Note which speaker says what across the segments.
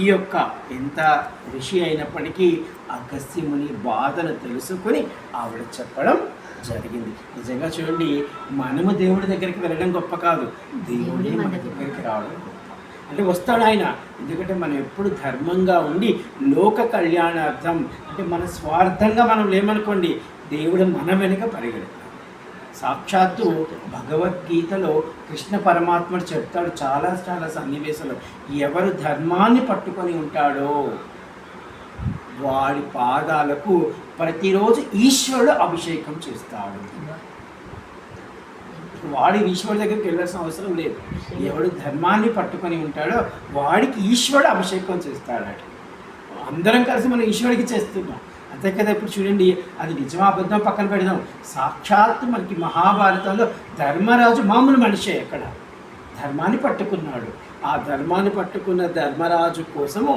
Speaker 1: ఈ యొక్క ఎంత ఋషి అయినప్పటికీ అగస్త్యముని బాధను తెలుసుకొని ఆవిడ చెప్పడం జరిగింది. నిజంగా చూడండి, మనము దేవుడి దగ్గరికి వెళ్ళడం గొప్ప కాదు, దేవుడే మన దగ్గరికి రావడం గొప్ప. అంటే వస్తాడు ఆయన, ఎందుకంటే మనం ఎప్పుడు ధర్మంగా ఉండి లోక కళ్యాణార్థం, అంటే మన స్వార్థంగా మనం లేమనుకోండి, దేవుడు మన వెనుక పరిగెడతాడు. సాక్షాత్తు భగవద్గీతలో కృష్ణ పరమాత్ముడు చెప్తాడు చాలా చాలా సన్నివేశాలు, ఎవరు ధర్మాన్ని పట్టుకొని ఉంటాడో వాడి పాదాలకు ప్రతిరోజు ఈశ్వరుడు అభిషేకం చేస్తాడు. వాడి ఈశ్వరుడి దగ్గరికి వెళ్ళాల్సిన అవసరం లేదు. ఎవడు ధర్మాన్ని పట్టుకొని ఉంటాడో వాడికి ఈశ్వరుడు అభిషేకం చేస్తాడట. అందరం కలిసి మనం ఈశ్వరుడికి చేస్తున్నాం అంతే కదా. ఇప్పుడు చూడండి, అది నిజమా అబద్ధం పక్కన పెడదాం, సాక్షాత్తు మనకి మహాభారతంలో ధర్మరాజు మామూలు మనిషే, ఎక్కడ ధర్మాన్ని పట్టుకున్నాడు. ఆ ధర్మాన్ని పట్టుకున్న ధర్మరాజు కోసము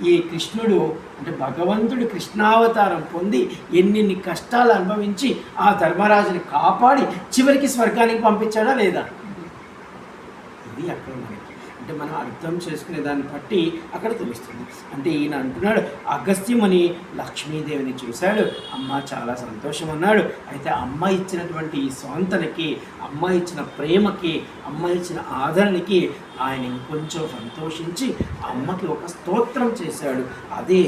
Speaker 1: ఈ కృష్ణుడు, అంటే భగవంతుడు కృష్ణావతారం పొంది ఎన్ని కష్టాలు అనుభవించి ఆ ధర్మరాజుని కాపాడి చివరికి స్వర్గానికి పంపించాడా లేదా? ఇది అక్కడ మనకి, అంటే మనం అర్థం చేసుకునే దాన్ని బట్టి అక్కడ తెలుస్తుంది. అంటే ఈయన అంటున్నాడు, అగస్త్యముని లక్ష్మీదేవిని చూశాడు, అమ్మ చాలా సంతోషం అన్నాడు. అయితే అమ్మ ఇచ్చినటువంటి ఈ స్వాంతనకి, అమ్మ ఇచ్చిన ప్రేమకి, అమ్మ ఇచ్చిన ఆదరణకి ఆయన ఇంకొంచెం సంతోషించి అమ్మకి ఒక స్తోత్రం చేశాడు. అదే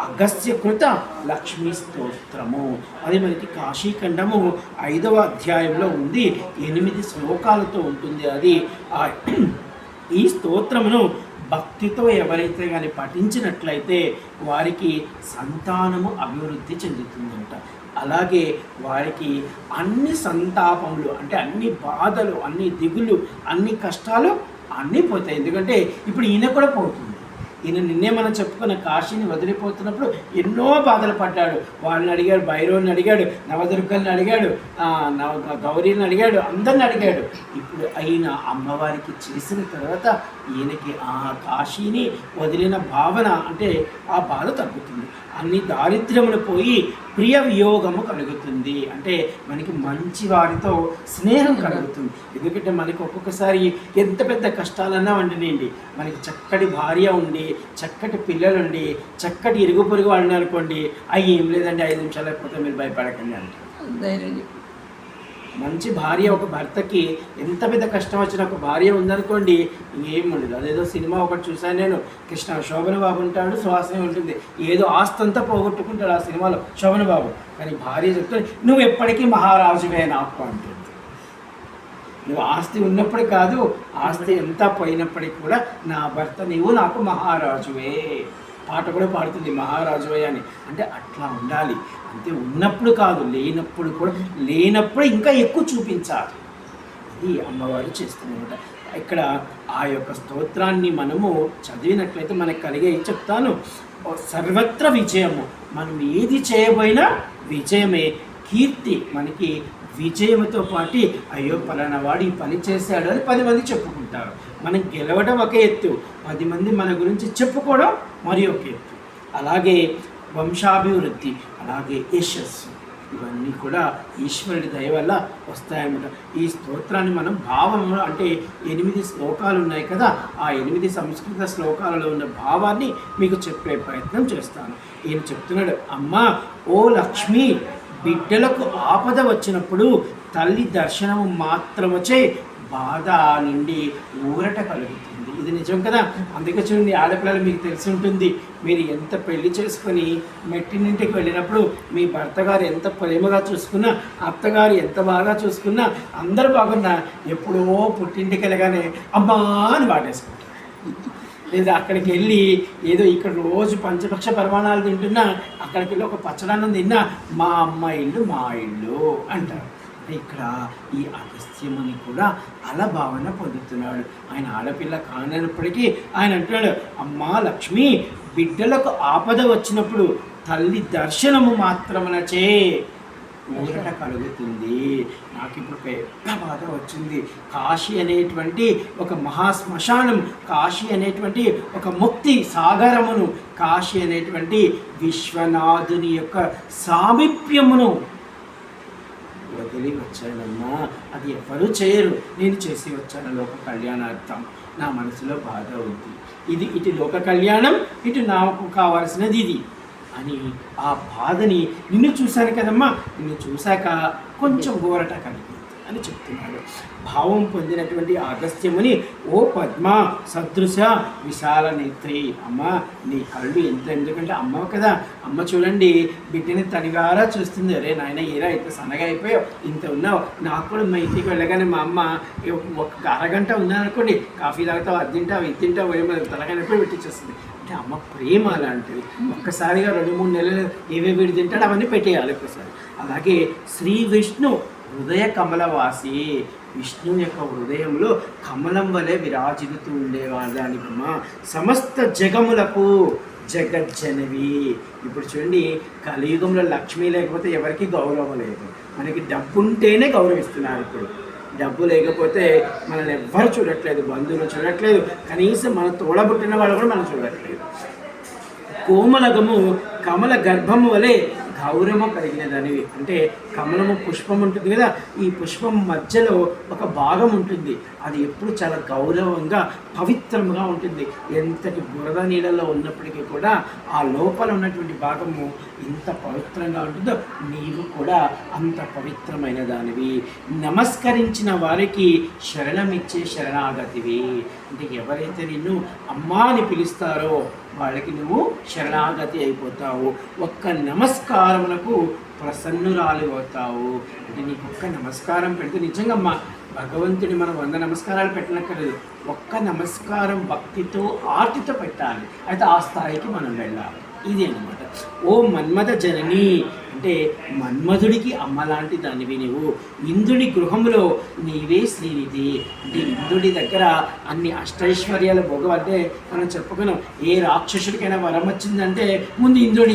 Speaker 1: అగస్త్యకృత లక్ష్మీ స్తోత్రము. అది మనకి కాశీఖండము 5వ అధ్యాయంలో ఉంది, 8 శ్లోకాలతో ఉంటుంది. అది ఈ స్తోత్రమును భక్తితో ఎవరైతే కానీ పఠించినట్లయితే వారికి సంతానము అభివృద్ధి చెందుతుందంట. అలాగే వారికి అన్ని సంతాపములు, అంటే అన్ని బాధలు, అన్ని దిగులు, అన్ని కష్టాలు అన్నీ పోతాయి. ఎందుకంటే ఇప్పుడు ఈయన కూడా పోతుంది. ఈయన నిన్నే మనం చెప్పుకున్న కాశీని వదిలిపోతున్నప్పుడు ఎన్నో బాధలు పడ్డాడు. వాళ్ళని అడిగాడు, భైరవుని అడిగాడు, నవదుర్గల్ని అడిగాడు, గౌరీని అడిగాడు, అందరిని అడిగాడు. ఇప్పుడు అయిన అమ్మవారికి చేసిన తర్వాత ఈయనకి ఆ కాశీని వదిలిన భావన, అంటే ఆ బాధ తగ్గుతుంది. అన్ని దారిద్ర్యములు పోయి ప్రియ వియోగము కలుగుతుంది. అంటే మనకి మంచి వారితో స్నేహం కలుగుతుంది. ఎందుకంటే మనకి ఒక్కొక్కసారి ఎంత పెద్ద కష్టాలన్నా వండినండి, మనకి చక్కటి భార్య ఉండి, చక్కటి పిల్లలుండి, చక్కటి ఇరుగు పొరుగు వాళ్ళని అనుకోండి, అవి ఏం లేదండి 5 నిమిషాలు అయిపోతే మీరు భయపడకండి అంటారు. మంచి భార్య, ఒక భర్తకి ఎంత పెద్ద కష్టం వచ్చినా ఒక భార్య ఉందనుకోండి ఇంకేం ఉండదు. అదేదో సినిమా ఒకటి చూశాను నేను, కృష్ణ శోభన బాబు ఉంటాడు, సుహాసిని ఉంటుంది, ఏదో ఆస్తంతా పోగొట్టుకుంటాడు ఆ సినిమాలో శోభన బాబు. కానీ భార్య చెప్తాడు, నువ్వు ఎప్పటికీ మహారాజువే నాకు అంటుంది. నువ్వు ఆస్తి ఉన్నప్పుడు కాదు, ఆస్తి ఎంత పోయినప్పటికీ కూడా నా భర్త నీవు నాకు మహారాజువే. పాట కూడా పాడుతుంది మహారాజువే అని. అంటే అట్లా ఉండాలి. అంతే, ఉన్నప్పుడు కాదు, లేనప్పుడు కూడా, లేనప్పుడు ఇంకా ఎక్కువ చూపించాలి. ఇది అమ్మవారు చేస్తున్నమాట. ఇక్కడ ఆ యొక్క స్తోత్రాన్ని మనము చదివినట్లయితే మనకు కలిగే చెప్తాను, సర్వత్ర విజయము. మనం ఏది చేయబోయినా విజయమే. కీర్తి, మనకి విజయంతో పాటు అయ్యో పలానా వాడు ఈ పని చేశాడు అని 10 మంది చెప్పుకుంటారు. మనం గెలవడం ఒక ఎత్తు, 10 మంది మన గురించి చెప్పుకోవడం మరి ఒక ఎత్తు. అలాగే వంశాభివృద్ధి, అలాగే యశస్సు, ఇవన్నీ కూడా ఈశ్వరుడి దయ వల్ల వస్తాయన్నమాట. ఈ స్తోత్రాన్ని మనం భావము, అంటే 8 శ్లోకాలు ఉన్నాయి కదా, ఆ 8 సంస్కృత శ్లోకాలలో ఉన్న భావాన్ని మీకు చెప్పే ప్రయత్నం చేస్తాను. ఈయన చెప్తున్నాడు, అమ్మా ఓ లక్ష్మి, బిడ్డలకు ఆపద వచ్చినప్పుడు తల్లి దర్శనము మాత్రమచే బాధ నుండి ఊరట కలుగుతుంది. ఇది నిజం కదా. అందుకే చూడండి, ఆడపిల్లలు మీకు తెలిసి ఉంటుంది, మీరు ఎంత పెళ్లి చేసుకొని మెట్టినింటికి వెళ్ళినప్పుడు మీ భర్త గారు ఎంత ప్రేమగా చూసుకున్నా, అత్తగారు ఎంత బాగా చూసుకున్నా, అందరూ బాగున్నా ఎప్పుడో పుట్టింటికి వెళ్ళగానే అమ్మా అని పాటేసుకుంటారు. లేదా అక్కడికి వెళ్ళి ఏదో ఇక్కడ రోజు పంచపక్ష పరిమాణాలు తింటున్నా, అక్కడికి వెళ్ళి ఒక పచ్చడాన్నం తిన్నా మా అమ్మ ఇల్లు మా ఇల్లు అంటారు. ఇక్కడ ఈ అగస్త్యముని కూడా అలా భావన పొందుతున్నాడు. ఆయన ఆడపిల్ల కానప్పటికీ ఆయన అంటున్నాడు, అమ్మా లక్ష్మి, బిడ్డలకు ఆపద వచ్చినప్పుడు తల్లి దర్శనము మాత్రమునచే ఊరట కలుగుతుంది. నాకు ఇప్పుడు పెద్ద బాధ వచ్చింది, కాశీ అనేటువంటి ఒక మహాశ్మశానం, కాశీ అనేటువంటి ఒక ముక్తి సాగరమును, కాశీ అనేటువంటి విశ్వనాథుని యొక్క సామీప్యమును వదిలి వచ్చానమ్మా. అది ఎవరు చేయరు, నేను చేసి వచ్చాను లోక కళ్యాణార్థం. నా మనసులో బాధ ఉంది, ఇది ఇటు లోక కళ్యాణం, ఇటు నాకు కావాల్సినది ఇది అని ఆ బాధని నిన్ను చూశాను కదమ్మా, నిన్ను చూశాక కొంచెం ఊరట కలిగింది అని చెప్తున్నాడు. భావం పొందినటువంటి అగస్త్యముని, ఓ పద్మ సదృశ విశాల నేత్రి, అమ్మ నీ కళ్ళు ఎంత, ఎందుకంటే అమ్మ కదా, అమ్మ చూడండి బిడ్డని తనిగారా చూస్తుంది. అరే నాయన ఏరా ఇంత సన్నగా అయిపోయావు, ఇంత ఉన్నావు, నాకు కూడా మా ఇంటికి వెళ్ళగానే మా అమ్మ ఒక అరగంట ఉన్నాననుకోండి, కాఫీ తాగుతావు, అది తింటావు, ఇది తింటావు, ఏమో తలగానప్పుడు పెట్టించేస్తుంది. అంటే అమ్మ ప్రేమ అలాంటిది. ఒక్కసారిగా 2-3 నెలలు ఏవేవి వీడు తింటాడు అవన్నీ పెట్టేయాలి ఒక్కసారి. అలాగే శ్రీ విష్ణు హృదయ కమలవాసి, విష్ణువు యొక్క హృదయంలో కమలం వలె విరాజిల్లుతూ ఉండేవాళ్ళానికమ్మ. సమస్త జగములకు జగజ్జనవి. ఇప్పుడు చూడండి, కలియుగంలో లక్ష్మి లేకపోతే ఎవరికి గౌరవం లేదు. మనకి డబ్బు ఉంటేనే గౌరవిస్తున్నారు. ఇప్పుడు డబ్బు లేకపోతే మనల్ని ఎవ్వరు చూడట్లేదు, బంధువులు చూడట్లేదు, కనీసం మన తోడబుట్టిన వాళ్ళు కూడా మనం చూడట్లేదు. కోమలగము కమల గర్భము వలె గౌరవం కలిగినదనివి. అంటే కమలము పుష్పం ఉంటుంది కదా, ఈ పుష్పం మధ్యలో ఒక భాగం ఉంటుంది, అది ఎప్పుడు చాలా గౌరవంగా పవిత్రంగా ఉంటుంది. ఎంతటి బురద నీళ్ళలో ఉన్నప్పటికీ కూడా ఆ లోపల ఉన్నటువంటి భాగము ఎంత పవిత్రంగా ఉంటుందో నీవు కూడా అంత పవిత్రమైన దానివి. నమస్కరించిన వారికి శరణమిచ్చే శరణాగతివి. అంటే ఎవరైతే నిన్ను అమ్మా అని పిలుస్తారో వాళ్ళకి నువ్వు శరణాగతి అయిపోతావు. ఒక్క నమస్కారములకు ప్రసన్నురాలు అవుతావు. అంటే నీకు ఒక్క నమస్కారం పెడితే నిజంగా అమ్మ భగవంతుని మనం 100 నమస్కారాలు పెట్టనక్కర్లేదు, ఒక్క నమస్కారం భక్తితో ఆర్తితో పెట్టాలి, అయితే ఆ స్థాయికి మనం వెళ్ళాలి. ఇది అన్నమాట. ఓ మన్మథ జనని, అంటే మన్మధుడికి అమ్మ లాంటి దానివి నువ్వు. ఇంద్రుడి గృహంలో నీవే శ్రీనిధి. అంటే ఇంద్రుడి దగ్గర అన్ని అష్టైశ్వర్యాల భోగం. అంటే మనం చెప్పుకున్నాం, ఏ రాక్షసుడికైనా వరం వచ్చిందంటే ముందు ఇంద్రుడి